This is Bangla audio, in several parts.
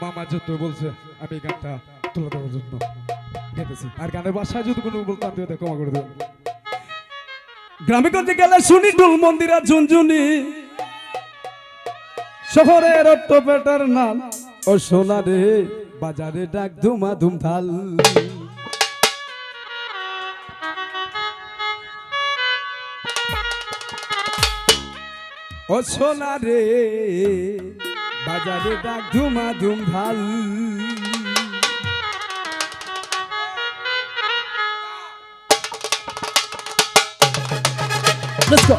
মামা যত বলছে আমি এই গানটা তুলে দেওয়ার জন্য গেতেছি। আর গানের বাসায় যদি কোনো বলতাম তুই ক্ষমা করে দেবেন। গ্রামে গঞ্জে গেলে শুনি ডুল মন্দিরা ঝুনঝুনি, শহরের অট্ট পেটার নাম ও সোনা রে, বাজারে ডাক ধুমা ধুমধাল। ও সোনা রে, বাজারে ডাক ধুমা ধুমধাল। Let's go.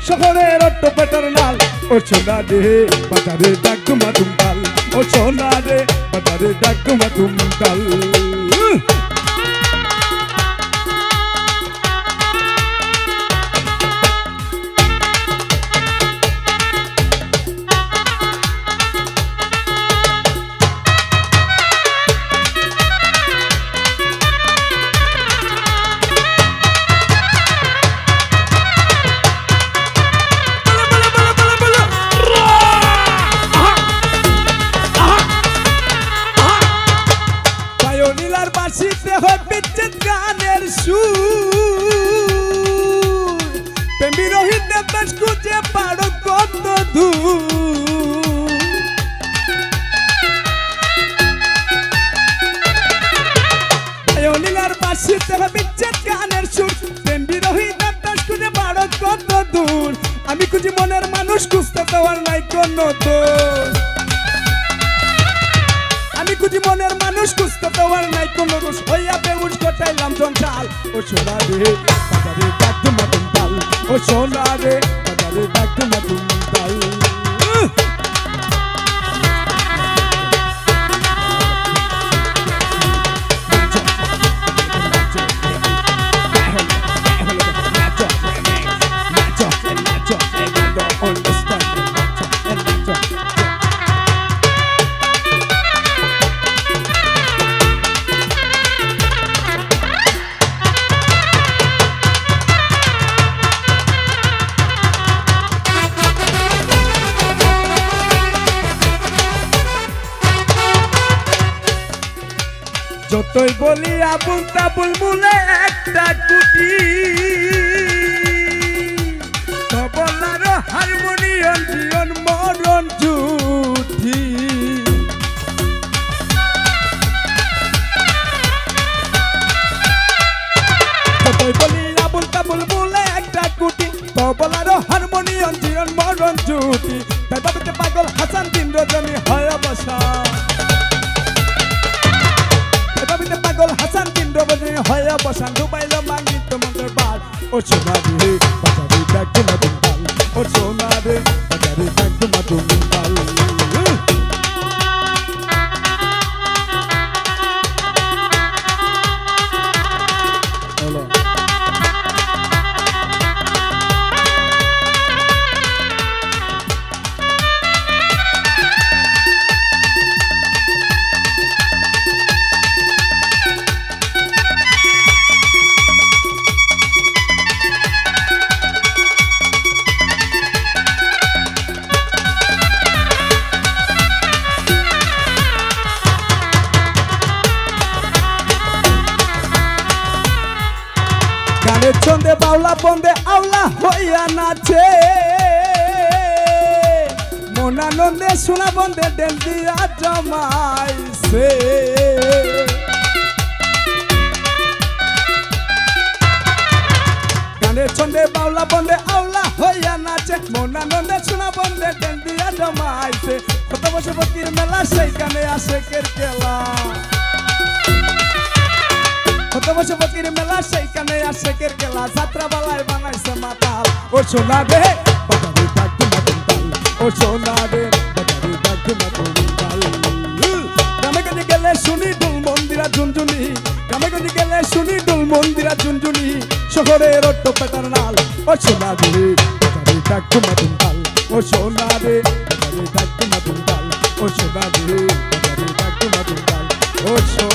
শহরের অট্ট পেটার নাল ও সোনা রে, বাজারে ডাক ধুমা ধুমধাল। ও সোনা রে, বাজারে ডাক ধুমা ধুমধাল। গানের সুর প্রেমী রোহিত দেবদাস খুঁজে পারো কত দূর। নীলার বাসিতে বিচ্ছেদ গানের সুর প্রেমী রোহিত দেবদাস খুঁজে পারো কত দূর। আমি খুঁজি মনের মানুষ, খুঁজতে দেওয়ার নাই কোনো দোষ। আমি খুঁজি মনের মানুষ, খুঁজতে দেওয়ার নাই কোনো দোষ। হইয়া বেউস গোটাইলাম জঞ্জাল। ও সোনা রে, বাজারে ডাক ধুমা ধুমধাল। ও সোনা রে, বাজারে ডাক ধুমা ধুমধাল। যতই বলি আবুল তাবুল মুলে একটা কুটি, তবলার হারমোনিয়াম জীবন মরণ জুটি। যতই বলি আবুল তাবুল মুলে একটা কুটি, তবলার হারমোনিয়াম জীবন মরণ জুটি। তাই বাবিতে পাগল হাসান দিন রজনী হয় বসা। পাগল হাসান কেন্দ্র বজে হয় বসান ডুবাইল মাঙ্গিত মন্ত্র বার। ও সোনা রে, বাজারে ডাক ধুমা ধুমধাল। ও সোনা রে, বাজারে ডাক ধুমা ধুমধাল। গানের ছন্দে বাউলা বন্দে আওলা হইয়া নাচে, মনানন্দে সোনা বন্দে ডেল দিয়া জমাইছে। গানের ছন্দে বাউলা বন্দে আওলা হইয়া নাচে, মনানন্দে সোনা বন্দে ডেল দিয়া জমাইছে। কত বছর ফকির মেলা সেইখানে আসে কেরকেলা। কত বছর ফকির মেলা সেইখানে আসে কেরকেলা। যাত্রা বালায় বানাইছে মাতাল। ও সোনা রে, বাজারে ডাক ধুমা ধুমধাল। ও সোনা রে, বাজারে ডাক ধুমা ধুমধাল। গ্রামে গেলে শুনি ডুল মন্দিরা ঝুনঝুনি গ্রামে গঞ্জে গেলে শুনি ডুল মন্দিরা ঝুনঝুনি শহরের অট্ট পেটার নাল ও সোনা রে বাজারে ডাক তোমাতুম তাল ও সোনা রে বাজারে ডাক তোমাতুম তাল ও সোনা রে বাজারে ডাক তোমাতুম তাল ও সোনা